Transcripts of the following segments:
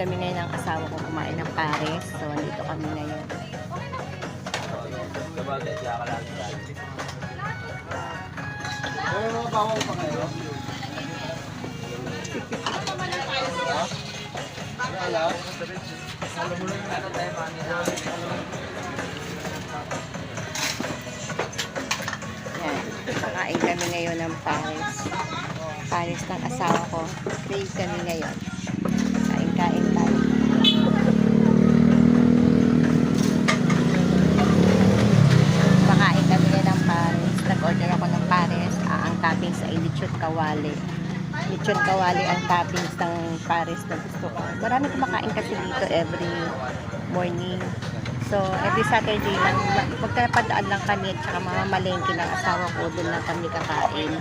kami ngayon ng asawa ko kumain ng pares. So, andito kami ngayon. May mga bawang pa kayo? Yan. Kakain kami ngayon ng pares. Pares ng asawa ko. Crave kami ngayon. Kain-kain tayo. Kakain kami ngayon ng pares. Nag-order ako ng pares. Ang toppings ay lechon kawali. Lechon kawali ang toppings ng pares na gusto ko. Marami kumakain kasi dito every morning. So, every Saturday lang, magkapadaan lang kami at saka mga malengke ng asawa ko, doon lang kami kakain.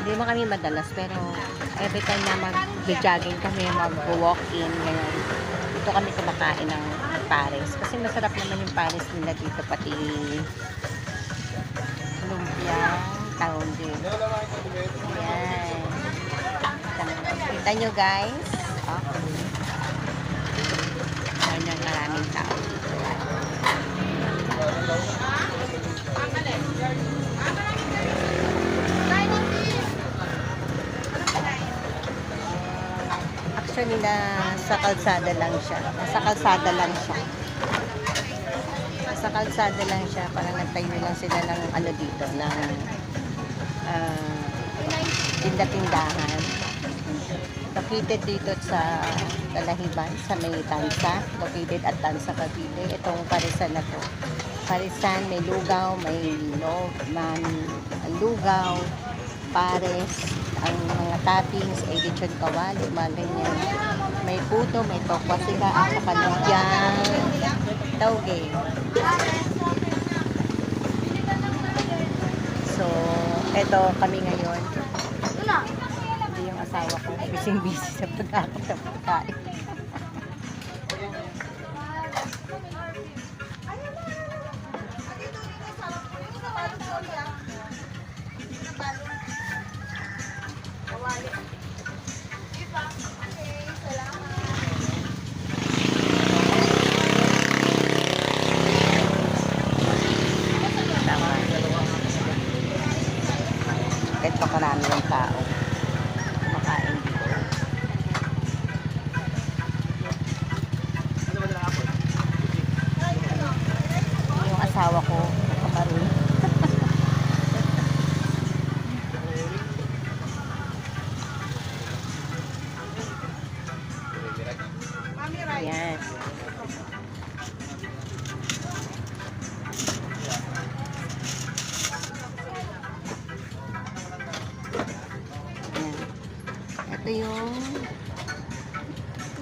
Hindi mo kami madalas, pero every time na mag-jogging kami, mag-walk-in, ngayon, dito kami kumakain ng pares. Kasi masarap naman yung pares nila dito, pati lumpia, tawag din. Yan. Kita nyo guys. Okay. Ayan, maraming tao dito. Actually, sa kalsada lang siya. Nasa kalsada lang siya. Nasa kalsada lang siya. Parang nagtayo lang sila ng ano dito, ng tinda-tindahan. Located dito sa Dalahiban, sa may Tansa. Located at Tansa, Cavite. Itong parisan na to. Parisan, may lugaw, may lugaw, pares, ang mga toppings, ay lechon kawali, mga ganyan. May puto, may tokwa sila, at saka lumpiang tauge. So, eto kami ngayon. Hindi yung asawa ko, busy sa pagkakap ng pagkain. Kahit pa karami yung tao kumakain dito. Yung asawa ko nakaparoon. Ayan.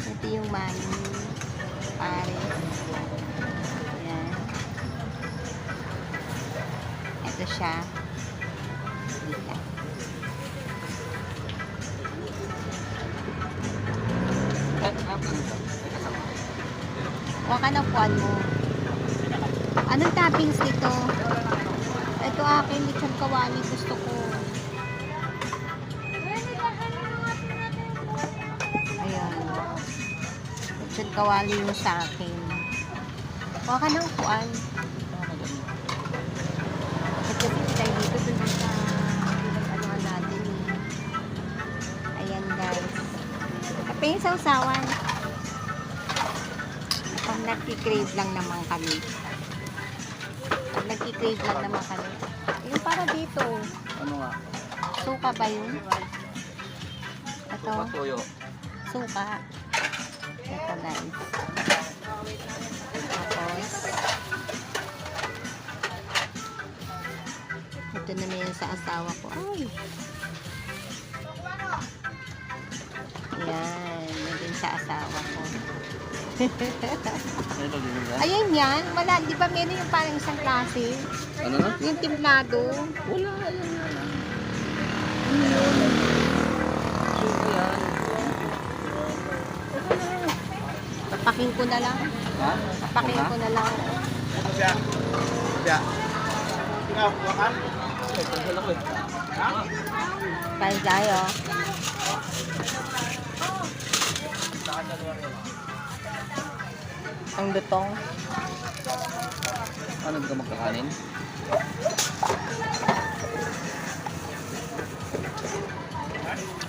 Ito yung mani, pares. Ayan. Ito siya. Dito. Huwag ka ng puwan mo. Anong toppings dito? Ito akin, lechon kawali gusto ko. Lechon kawali yung sa akin. Huwag ka ng kuan. Kasi tayo dito dun sa anuhan natin. Ayan guys. Kapag yung sausawan. Pag nagkikrave lang naman kami. Pag nagkikrave lang naman kami. Yung para dito. Ano nga? Suka ba yun? Ito. Tuyo. Suka. Ito guys. Tapos ito naman yung sa asawa ko. Ay! Yan. Yan din sa asawa ko. Ayan yan. Wala. Di ba meron yung parang isang klase? Ano na? Yung timplado. Wala. Ayan yan. Tapakin ko na lang. Ha? Tapakin ko na lang. Ano siya? Siya. Ikaw, wakan? Wala ko eh. Ha? Kain tayo. Ang lutong. Ano ka magkakanin?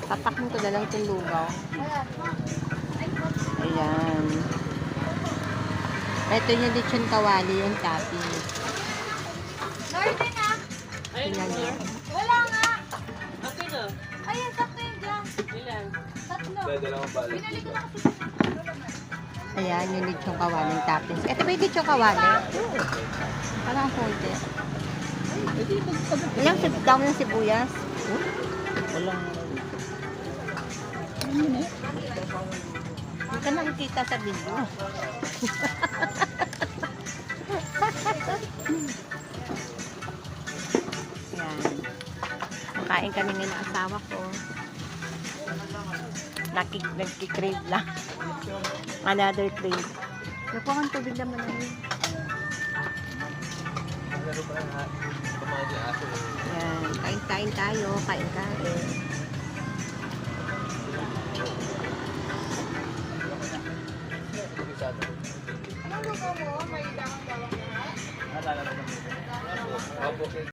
Tatakin ko na lang itong lugaw. Ayan. Ito yung lechon kawali, yung topping. Norte na. Tingnan nyo. Wala nga. Ayun, sakto yun dyan. Tatlo. Dalawang balik. Pinali ko na kasi. Ayan, yung lechon kawali, yung toppings. Ito ba yung lechon kawali? Parang konti. Ilang daw ng sibuyas? Walang... Hindi ka nakikita sa video. Yan. Makain kami ng asawa ko. Nagkikrave lang. Another crave. Nakuha kang tubig naman na yun. Yan. Kain-kain tayo. Kain-kain. Ano lugaw mo? May ilang bawang na?